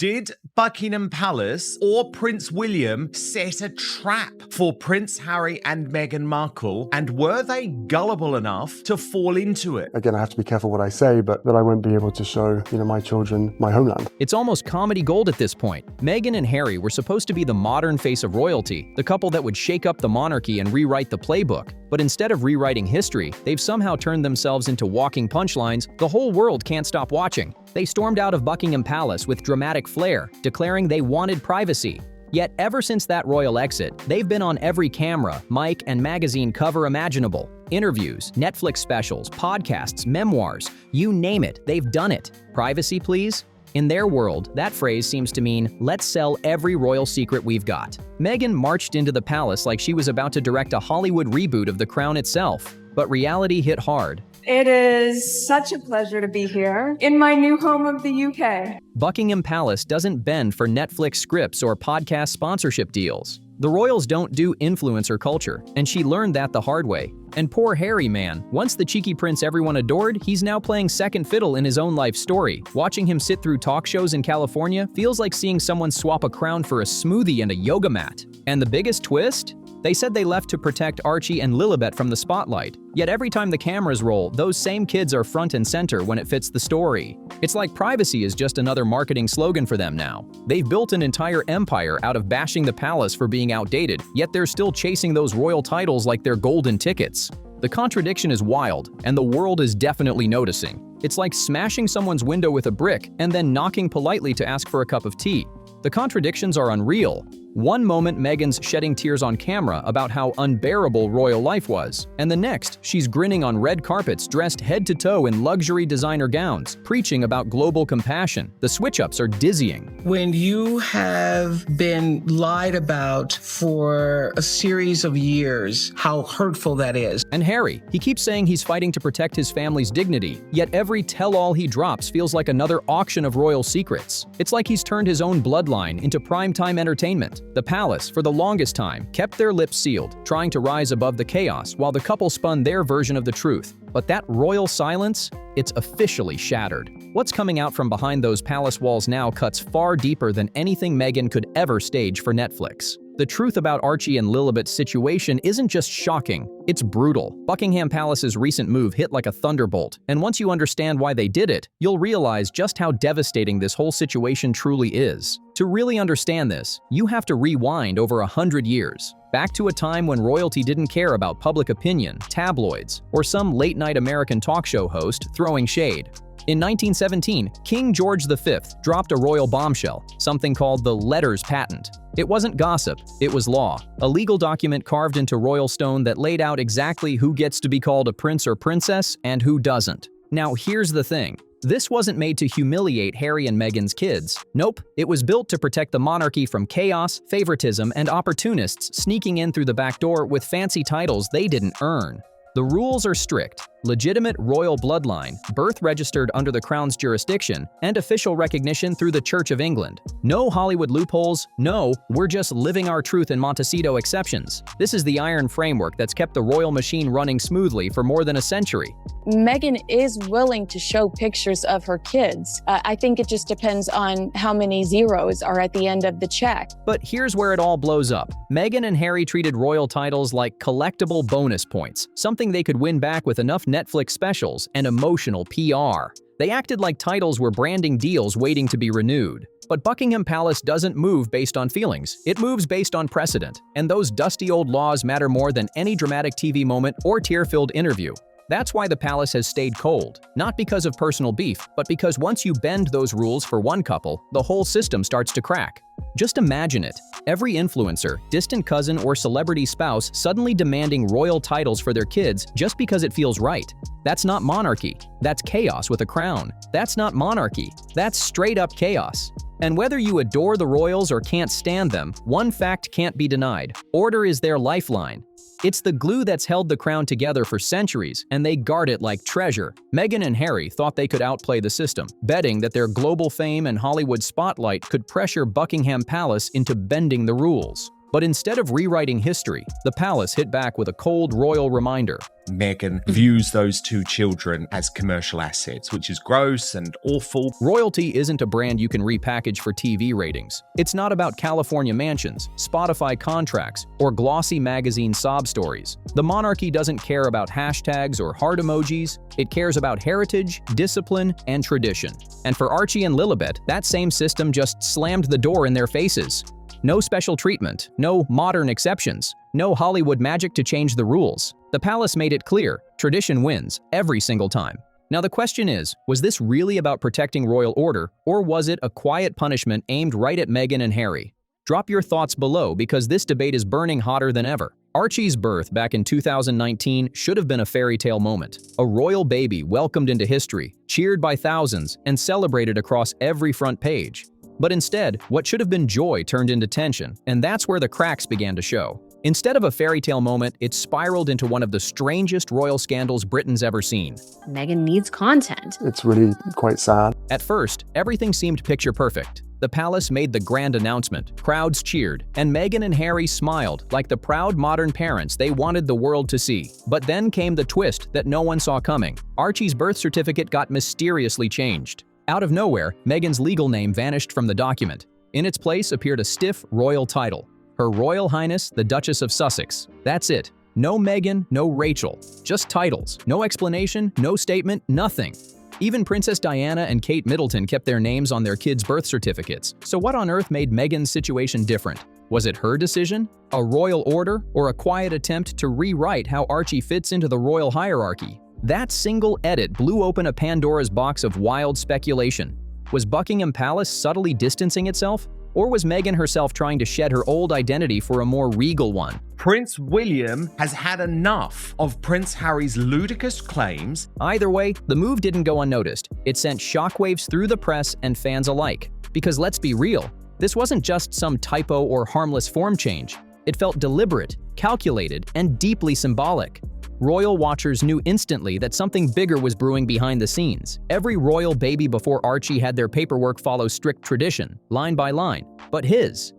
Did Buckingham Palace or Prince William set a trap for Prince Harry and Meghan Markle, and were they gullible enough to fall into it? Again, I have to be careful what I say, but that I won't be able to show, my children my homeland. It's almost comedy gold at this point. Meghan and Harry were supposed to be the modern face of royalty, the couple that would shake up the monarchy and rewrite the playbook. But instead of rewriting history, they've somehow turned themselves into walking punchlines the whole world can't stop watching. They stormed out of Buckingham Palace with dramatic flair, declaring they wanted privacy. Yet ever since that royal exit, they've been on every camera, mic, and magazine cover imaginable. Interviews, Netflix specials, podcasts, memoirs, you name it, they've done it. Privacy, please? In their world, that phrase seems to mean, let's sell every royal secret we've got. Meghan marched into the palace like she was about to direct a Hollywood reboot of The Crown itself. But reality hit hard. It is such a pleasure to be here in my new home of the UK. Buckingham Palace doesn't bend for Netflix scripts or podcast sponsorship deals. The royals don't do influencer culture, and she learned that the hard way. And poor Harry, man, once the cheeky prince everyone adored, he's now playing second fiddle in his own life story. Watching him sit through talk shows in California feels like seeing someone swap a crown for a smoothie and a yoga mat. And the biggest twist? They said they left to protect Archie and Lilibet from the spotlight. Yet every time the cameras roll, those same kids are front and center when it fits the story. It's like privacy is just another marketing slogan for them now. They've built an entire empire out of bashing the palace for being outdated, yet they're still chasing those royal titles like they're golden tickets. The contradiction is wild, and the world is definitely noticing. It's like smashing someone's window with a brick and then knocking politely to ask for a cup of tea. The contradictions are unreal. One moment Meghan's shedding tears on camera about how unbearable royal life was, and the next she's grinning on red carpets dressed head to toe in luxury designer gowns, preaching about global compassion. The switch-ups are dizzying. When you have been lied about for a series of years, how hurtful that is. And Harry, he keeps saying he's fighting to protect his family's dignity, yet every tell-all he drops feels like another auction of royal secrets. It's like he's turned his own bloodline into primetime entertainment. The palace, for the longest time, kept their lips sealed, trying to rise above the chaos while the couple spun their version of the truth. But that royal silence, it's officially shattered. What's coming out from behind those palace walls now cuts far deeper than anything Meghan could ever stage for Netflix. The truth about Archie and Lilibet's situation isn't just shocking, it's brutal. Buckingham Palace's recent move hit like a thunderbolt, and once you understand why they did it, you'll realize just how devastating this whole situation truly is. To really understand this, you have to rewind over 100 years, back to a time when royalty didn't care about public opinion, tabloids, or some late-night American talk show host throwing shade. In 1917, King George V dropped a royal bombshell, something called the Letters Patent. It wasn't gossip, it was law, a legal document carved into royal stone that laid out exactly who gets to be called a prince or princess and who doesn't. Now here's the thing. This wasn't made to humiliate Harry and Meghan's kids. Nope, it was built to protect the monarchy from chaos, favoritism, and opportunists sneaking in through the back door with fancy titles they didn't earn. The rules are strict. Legitimate royal bloodline, birth registered under the Crown's jurisdiction, and official recognition through the Church of England. No Hollywood loopholes, no, we're just living our truth in Montecito exceptions. This is the iron framework that's kept the royal machine running smoothly for more than a century. Meghan is willing to show pictures of her kids. I think it just depends on how many zeros are at the end of the check. But here's where it all blows up. Meghan and Harry treated royal titles like collectible bonus points, something they could win back with enough Netflix specials and emotional PR. They acted like titles were branding deals waiting to be renewed. But Buckingham Palace doesn't move based on feelings. It moves based on precedent. And those dusty old laws matter more than any dramatic TV moment or tear-filled interview. That's why the palace has stayed cold. Not because of personal beef, but because once you bend those rules for one couple, the whole system starts to crack. Just imagine it. Every influencer, distant cousin, or celebrity spouse suddenly demanding royal titles for their kids just because it feels right. That's not monarchy. That's chaos with a crown. That's not monarchy. That's straight up chaos. And whether you adore the royals or can't stand them, one fact can't be denied. Order is their lifeline. It's the glue that's held the crown together for centuries, and they guard it like treasure. Meghan and Harry thought they could outplay the system, betting that their global fame and Hollywood spotlight could pressure Buckingham Palace into bending the rules. But instead of rewriting history, the palace hit back with a cold royal reminder. Meghan views those two children as commercial assets, which is gross and awful. Royalty isn't a brand you can repackage for TV ratings. It's not about California mansions, Spotify contracts, or glossy magazine sob stories. The monarchy doesn't care about hashtags or heart emojis. It cares about heritage, discipline, and tradition. And for Archie and Lilibet, that same system just slammed the door in their faces. No special treatment, no modern exceptions, no Hollywood magic to change the rules. The palace made it clear, tradition wins every single time. Now the question is, was this really about protecting royal order, or was it a quiet punishment aimed right at Meghan and Harry? Drop your thoughts below because this debate is burning hotter than ever. Archie's birth back in 2019 should have been a fairy tale moment. A royal baby welcomed into history, cheered by thousands, and celebrated across every front page. But instead, what should have been joy turned into tension, and that's where the cracks began to show. Instead of a fairy tale moment, it spiraled into one of the strangest royal scandals Britain's ever seen. Meghan needs content. It's really quite sad. At first, everything seemed picture perfect. The palace made the grand announcement, crowds cheered, and Meghan and Harry smiled like the proud modern parents they wanted the world to see. But then came the twist that no one saw coming. Archie's birth certificate got mysteriously changed. Out of nowhere, Meghan's legal name vanished from the document. In its place appeared a stiff royal title, Her Royal Highness the Duchess of Sussex. That's it. No Meghan, no Rachel. Just titles. No explanation, no statement, nothing. Even Princess Diana and Kate Middleton kept their names on their kids' birth certificates. So what on earth made Meghan's situation different? Was it her decision, a royal order, or a quiet attempt to rewrite how Archie fits into the royal hierarchy? That single edit blew open a Pandora's box of wild speculation. Was Buckingham Palace subtly distancing itself? Or was Meghan herself trying to shed her old identity for a more regal one? Prince William has had enough of Prince Harry's ludicrous claims. Either way, the move didn't go unnoticed. It sent shockwaves through the press and fans alike. Because let's be real, this wasn't just some typo or harmless form change. It felt deliberate, calculated, and deeply symbolic. Royal watchers knew instantly that something bigger was brewing behind the scenes. Every royal baby before Archie had their paperwork follow strict tradition, line by line. But his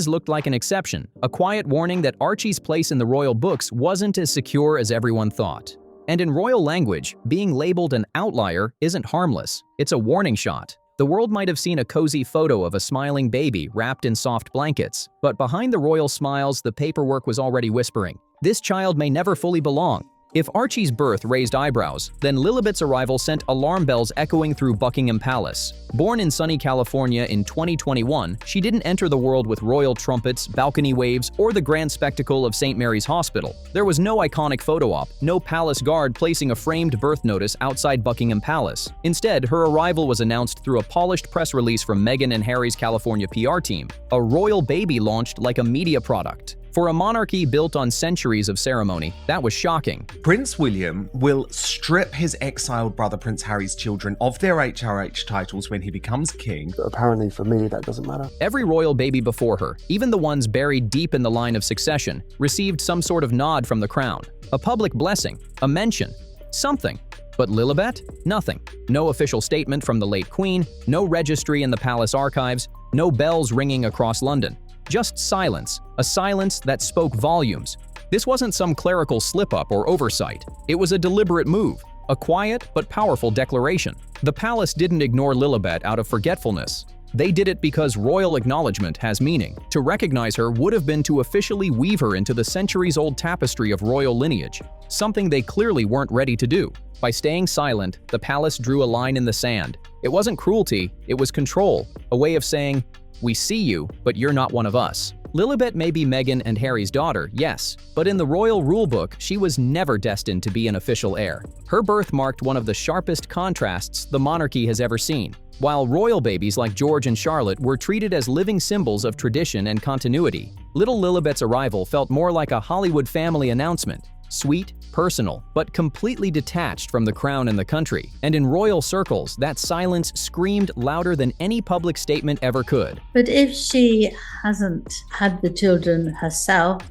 looked like an exception, a quiet warning that Archie's place in the royal books wasn't as secure as everyone thought. And in royal language, being labeled an outlier isn't harmless. It's a warning shot. The world might have seen a cozy photo of a smiling baby wrapped in soft blankets, but behind the royal smiles, the paperwork was already whispering, "This child may never fully belong." If Archie's birth raised eyebrows, then Lilibet's arrival sent alarm bells echoing through Buckingham Palace. Born in sunny California in 2021, she didn't enter the world with royal trumpets, balcony waves, or the grand spectacle of St. Mary's Hospital. There was no iconic photo op, no palace guard placing a framed birth notice outside Buckingham Palace. Instead, her arrival was announced through a polished press release from Meghan and Harry's California PR team. A royal baby launched like a media product. For a monarchy built on centuries of ceremony, that was shocking. Prince William will strip his exiled brother Prince Harry's children of their HRH titles when he becomes king. But apparently for me, that doesn't matter. Every royal baby before her, even the ones buried deep in the line of succession, received some sort of nod from the crown. A public blessing, a mention, something. But Lilibet? Nothing. No official statement from the late queen, no registry in the palace archives, no bells ringing across London. Just silence, a silence that spoke volumes. This wasn't some clerical slip-up or oversight. It was a deliberate move, a quiet but powerful declaration. The palace didn't ignore Lilibet out of forgetfulness. They did it because royal acknowledgement has meaning. To recognize her would have been to officially weave her into the centuries-old tapestry of royal lineage, something they clearly weren't ready to do. By staying silent, the palace drew a line in the sand. It wasn't cruelty, it was control, a way of saying, "We see you, but you're not one of us." Lilibet may be Meghan and Harry's daughter, yes, but in the royal rulebook, she was never destined to be an official heir. Her birth marked one of the sharpest contrasts the monarchy has ever seen. While royal babies like George and Charlotte were treated as living symbols of tradition and continuity, little Lilibet's arrival felt more like a Hollywood family announcement. Sweet, personal, but completely detached from the crown and the country. And in royal circles, that silence screamed louder than any public statement ever could. But if she hasn't had the children herself,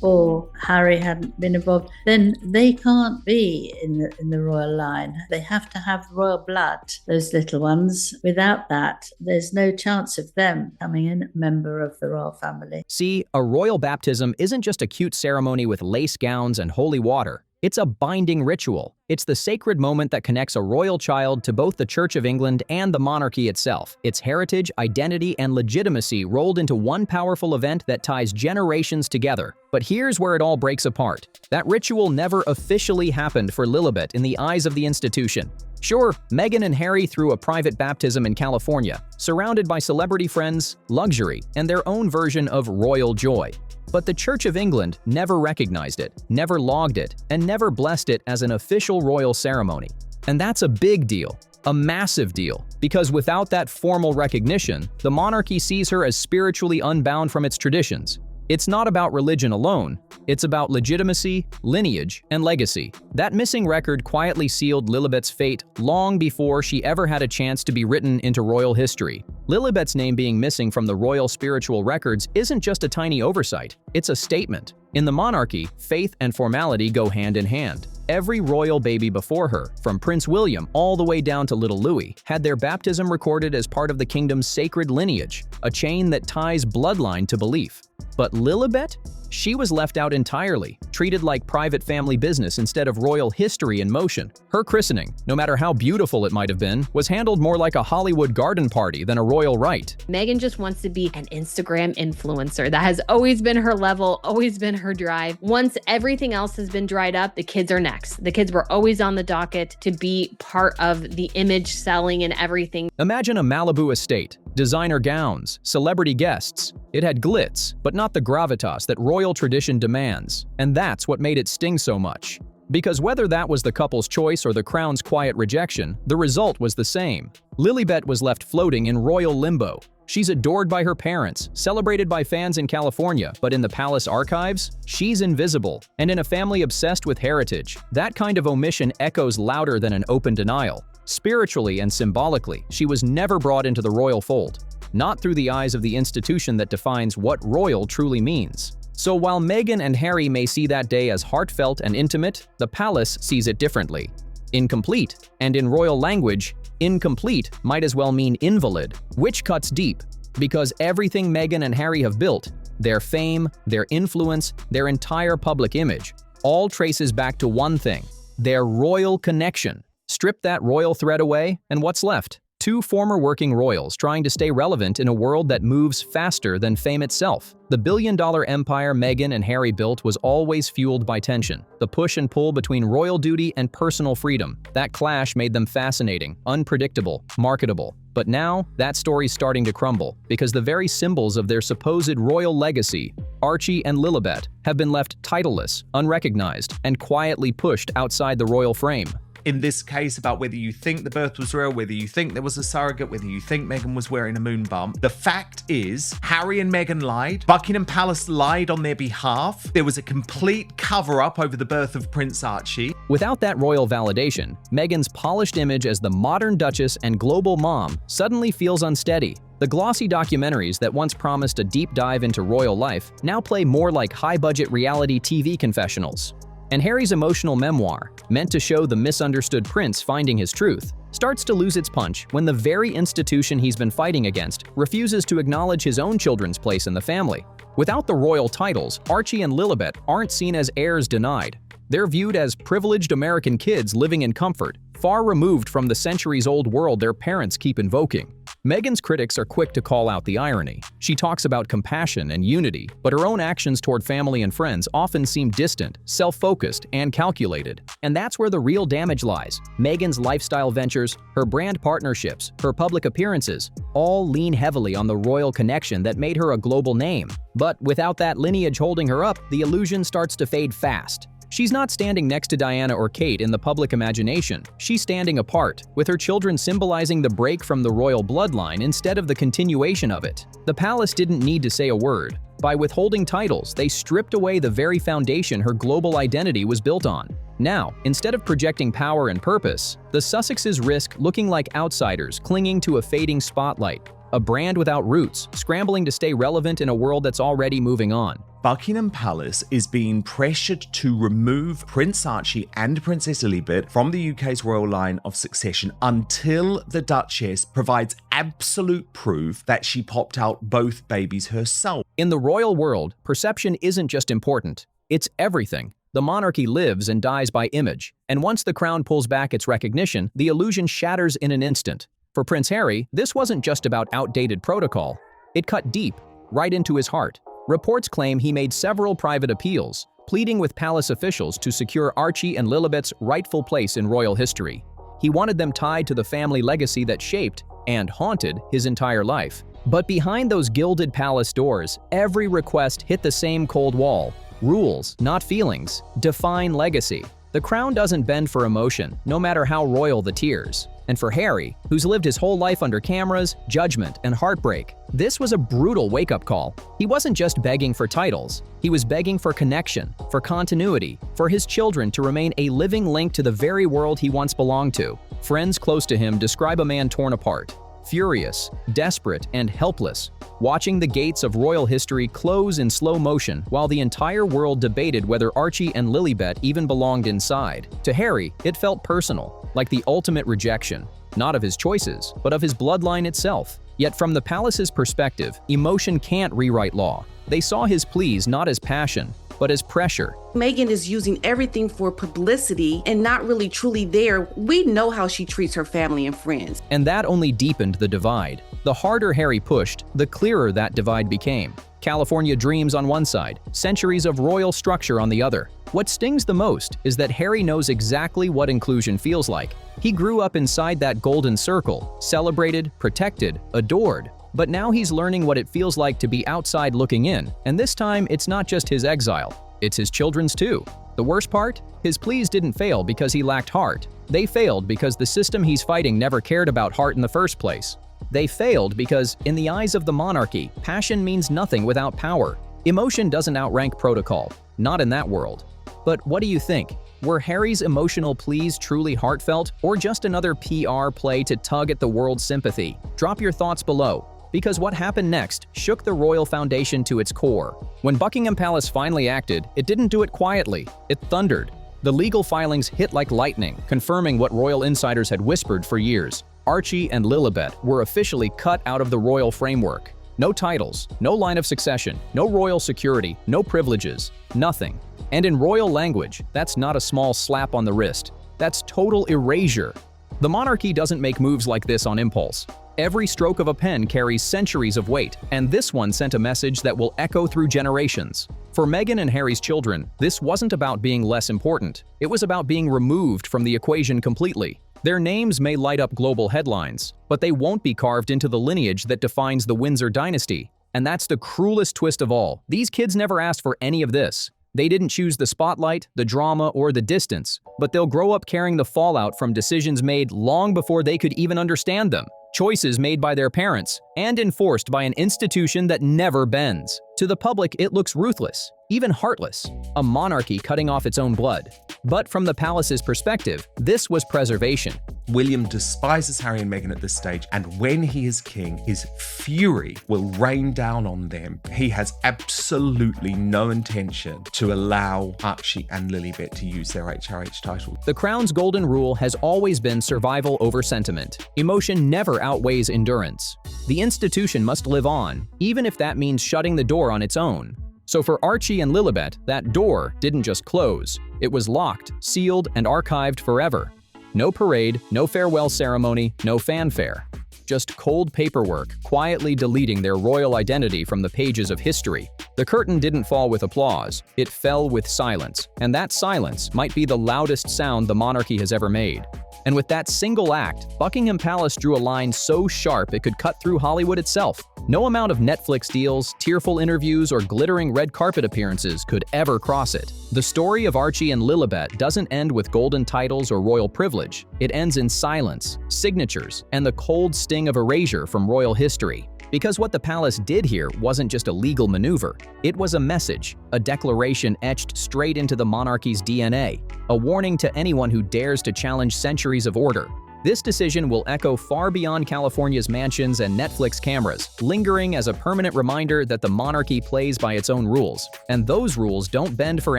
or Harry hadn't been involved, then they can't be in the royal line. They have to have royal blood, those little ones. Without that, there's no chance of them becoming a member of the royal family. See, a royal baptism isn't just a cute ceremony with lace gowns and holy water. It's a binding ritual. It's the sacred moment that connects a royal child to both the Church of England and the monarchy itself. Its heritage, identity, and legitimacy rolled into one powerful event that ties generations together. But here's where it all breaks apart. That ritual never officially happened for Lilibet in the eyes of the institution. Sure, Meghan and Harry threw a private baptism in California, surrounded by celebrity friends, luxury, and their own version of royal joy. But the Church of England never recognized it, never logged it, and never blessed it as an official royal ceremony. And that's a big deal, a massive deal, because without that formal recognition, the monarchy sees her as spiritually unbound from its traditions. It's not about religion alone, it's about legitimacy, lineage, and legacy. That missing record quietly sealed Lilibet's fate long before she ever had a chance to be written into royal history. Lilibet's name being missing from the royal spiritual records isn't just a tiny oversight, it's a statement. In the monarchy, faith and formality go hand in hand. Every royal baby before her, from Prince William all the way down to little Louis, had their baptism recorded as part of the kingdom's sacred lineage, a chain that ties bloodline to belief. But Lilibet? She was left out entirely, treated like private family business instead of royal history in motion. Her christening, no matter how beautiful it might have been, was handled more like a Hollywood garden party than a royal rite. Meghan just wants to be an Instagram influencer. That has always been her level, always been her drive. Once everything else has been dried up, the kids are next. The kids were always on the docket to be part of the image selling and everything. Imagine a Malibu estate, designer gowns, celebrity guests. It had glitz, but not the gravitas that royal tradition demands. And that's what made it sting so much. Because whether that was the couple's choice or the crown's quiet rejection, the result was the same. Lilibet was left floating in royal limbo. She's adored by her parents, celebrated by fans in California, but in the palace archives, she's invisible. And in a family obsessed with heritage, that kind of omission echoes louder than an open denial. Spiritually and symbolically, she was never brought into the royal fold, not through the eyes of the institution that defines what royal truly means. So while Meghan and Harry may see that day as heartfelt and intimate, the palace sees it differently. Incomplete, and in royal language, incomplete might as well mean invalid, which cuts deep, because everything Meghan and Harry have built, their fame, their influence, their entire public image, all traces back to one thing: their royal connection. Strip that royal thread away, and what's left? Two former working royals trying to stay relevant in a world that moves faster than fame itself. The billion-dollar empire Meghan and Harry built was always fueled by tension, the push and pull between royal duty and personal freedom. That clash made them fascinating, unpredictable, marketable. But now, that story's starting to crumble, because the very symbols of their supposed royal legacy, Archie and Lilibet, have been left titleless, unrecognized, and quietly pushed outside the royal frame. In this case, about whether you think the birth was real, whether you think there was a surrogate, whether you think Meghan was wearing a moon bump, the fact is, Harry and Meghan lied. Buckingham Palace lied on their behalf. There was a complete cover-up over the birth of Prince Archie. Without that royal validation, Meghan's polished image as the modern duchess and global mom suddenly feels unsteady. The glossy documentaries that once promised a deep dive into royal life now play more like high-budget reality TV confessionals. And Harry's emotional memoir, meant to show the misunderstood prince finding his truth, starts to lose its punch when the very institution he's been fighting against refuses to acknowledge his own children's place in the family. Without the royal titles, Archie and Lilibet aren't seen as heirs denied. They're viewed as privileged American kids living in comfort, far removed from the centuries-old world their parents keep invoking. Meghan's critics are quick to call out the irony. She talks about compassion and unity, but her own actions toward family and friends often seem distant, self-focused, and calculated. And that's where the real damage lies. Meghan's lifestyle ventures, her brand partnerships, her public appearances, all lean heavily on the royal connection that made her a global name. But without that lineage holding her up, the illusion starts to fade fast. She's not standing next to Diana or Kate in the public imagination. She's standing apart, with her children symbolizing the break from the royal bloodline instead of the continuation of it. The palace didn't need to say a word. By withholding titles, they stripped away the very foundation her global identity was built on. Now, instead of projecting power and purpose, the Sussexes risk looking like outsiders clinging to a fading spotlight, a brand without roots, scrambling to stay relevant in a world that's already moving on. Buckingham Palace is being pressured to remove Prince Archie and Princess Lilibet from the UK's royal line of succession until the Duchess provides absolute proof that she popped out both babies herself. In the royal world, perception isn't just important, it's everything. The monarchy lives and dies by image, and once the crown pulls back its recognition, the illusion shatters in an instant. For Prince Harry, this wasn't just about outdated protocol. It cut deep, right into his heart. Reports claim he made several private appeals, pleading with palace officials to secure Archie and Lilibet's rightful place in royal history. He wanted them tied to the family legacy that shaped and haunted his entire life. But behind those gilded palace doors, every request hit the same cold wall. Rules, not feelings, define legacy. The crown doesn't bend for emotion, no matter how royal the tears. And for Harry, who's lived his whole life under cameras, judgment, and heartbreak, this was a brutal wake-up call. He wasn't just begging for titles. He was begging for connection, for continuity, for his children to remain a living link to the very world he once belonged to. Friends close to him describe a man torn apart, furious, desperate, and helpless, watching the gates of royal history close in slow motion while the entire world debated whether Archie and Lilibet even belonged inside. To Harry, it felt personal, like the ultimate rejection, not of his choices, but of his bloodline itself. Yet from the palace's perspective, emotion can't rewrite law. They saw his pleas not as passion, but as pressure. Meghan is using everything for publicity and not really truly there. We know how she treats her family and friends. And that only deepened the divide. The harder Harry pushed, the clearer that divide became. California dreams on one side, centuries of royal structure on the other. What stings the most is that Harry knows exactly what inclusion feels like. He grew up inside that golden circle, celebrated, protected, adored. But now he's learning what it feels like to be outside looking in, and this time it's not just his exile, it's his children's too. The worst part? His pleas didn't fail because he lacked heart. They failed because the system he's fighting never cared about heart in the first place. They failed because, in the eyes of the monarchy, passion means nothing without power. Emotion doesn't outrank protocol, not in that world. But what do you think? Were Harry's emotional pleas truly heartfelt, or just another PR play to tug at the world's sympathy? Drop your thoughts below, because what happened next shook the royal foundation to its core. When Buckingham Palace finally acted, it didn't do it quietly, it thundered. The legal filings hit like lightning, confirming what royal insiders had whispered for years. Archie and Lilibet were officially cut out of the royal framework. No titles, no line of succession, no royal security, no privileges, nothing. And in royal language, that's not a small slap on the wrist. That's total erasure. The monarchy doesn't make moves like this on impulse. Every stroke of a pen carries centuries of weight, and this one sent a message that will echo through generations. For Meghan and Harry's children, this wasn't about being less important. It was about being removed from the equation completely. Their names may light up global headlines, but they won't be carved into the lineage that defines the Windsor dynasty. And that's the cruelest twist of all. These kids never asked for any of this. They didn't choose the spotlight, the drama, or the distance, but they'll grow up carrying the fallout from decisions made long before they could even understand them. Choices made by their parents, and enforced by an institution that never bends. To the public, it looks ruthless, even heartless, a monarchy cutting off its own blood. But from the palace's perspective, this was preservation. William despises Harry and Meghan at this stage, and when he is king, his fury will rain down on them. He has absolutely no intention to allow Archie and Lilibet to use their HRH title. The Crown's golden rule has always been survival over sentiment. Emotion never outweighs endurance. The institution must live on, even if that means shutting the door on its own. So for Archie and Lilibet, that door didn't just close. It was locked, sealed, and archived forever. No parade, no farewell ceremony, no fanfare. Just cold paperwork, quietly deleting their royal identity from the pages of history. The curtain didn't fall with applause, it fell with silence, and that silence might be the loudest sound the monarchy has ever made. And with that single act, Buckingham Palace drew a line so sharp it could cut through Hollywood itself. No amount of Netflix deals, tearful interviews, or glittering red carpet appearances could ever cross it. The story of Archie and Lilibet doesn't end with golden titles or royal privilege. It ends in silence, signatures, and the cold sting of erasure from royal history. Because what the palace did here wasn't just a legal maneuver, it was a message, a declaration etched straight into the monarchy's DNA, a warning to anyone who dares to challenge centuries of order. This decision will echo far beyond California's mansions and Netflix cameras, lingering as a permanent reminder that the monarchy plays by its own rules, and those rules don't bend for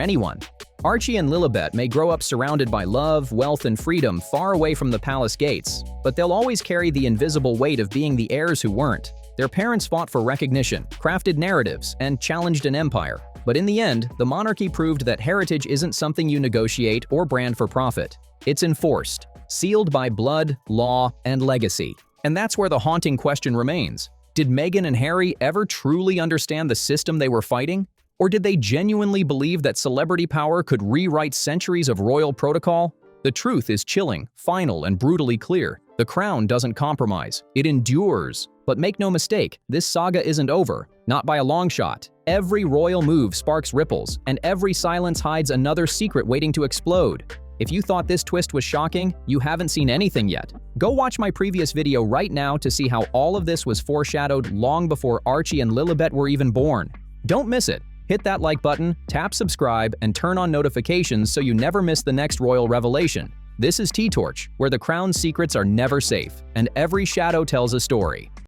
anyone. Archie and Lilibet may grow up surrounded by love, wealth, and freedom far away from the palace gates, but they'll always carry the invisible weight of being the heirs who weren't. Their parents fought for recognition, crafted narratives, and challenged an empire. But in the end, the monarchy proved that heritage isn't something you negotiate or brand for profit. It's enforced, sealed by blood, law, and legacy. And that's where the haunting question remains. Did Meghan and Harry ever truly understand the system they were fighting? Or did they genuinely believe that celebrity power could rewrite centuries of royal protocol? The truth is chilling, final, and brutally clear. The crown doesn't compromise. It endures. But make no mistake, this saga isn't over. Not by a long shot. Every royal move sparks ripples, and every silence hides another secret waiting to explode. If you thought this twist was shocking, you haven't seen anything yet. Go watch my previous video right now to see how all of this was foreshadowed long before Archie and Lilibet were even born. Don't miss it. Hit that like button, tap subscribe, and turn on notifications so you never miss the next royal revelation. This is T-Torch, where the crown's secrets are never safe, and every shadow tells a story.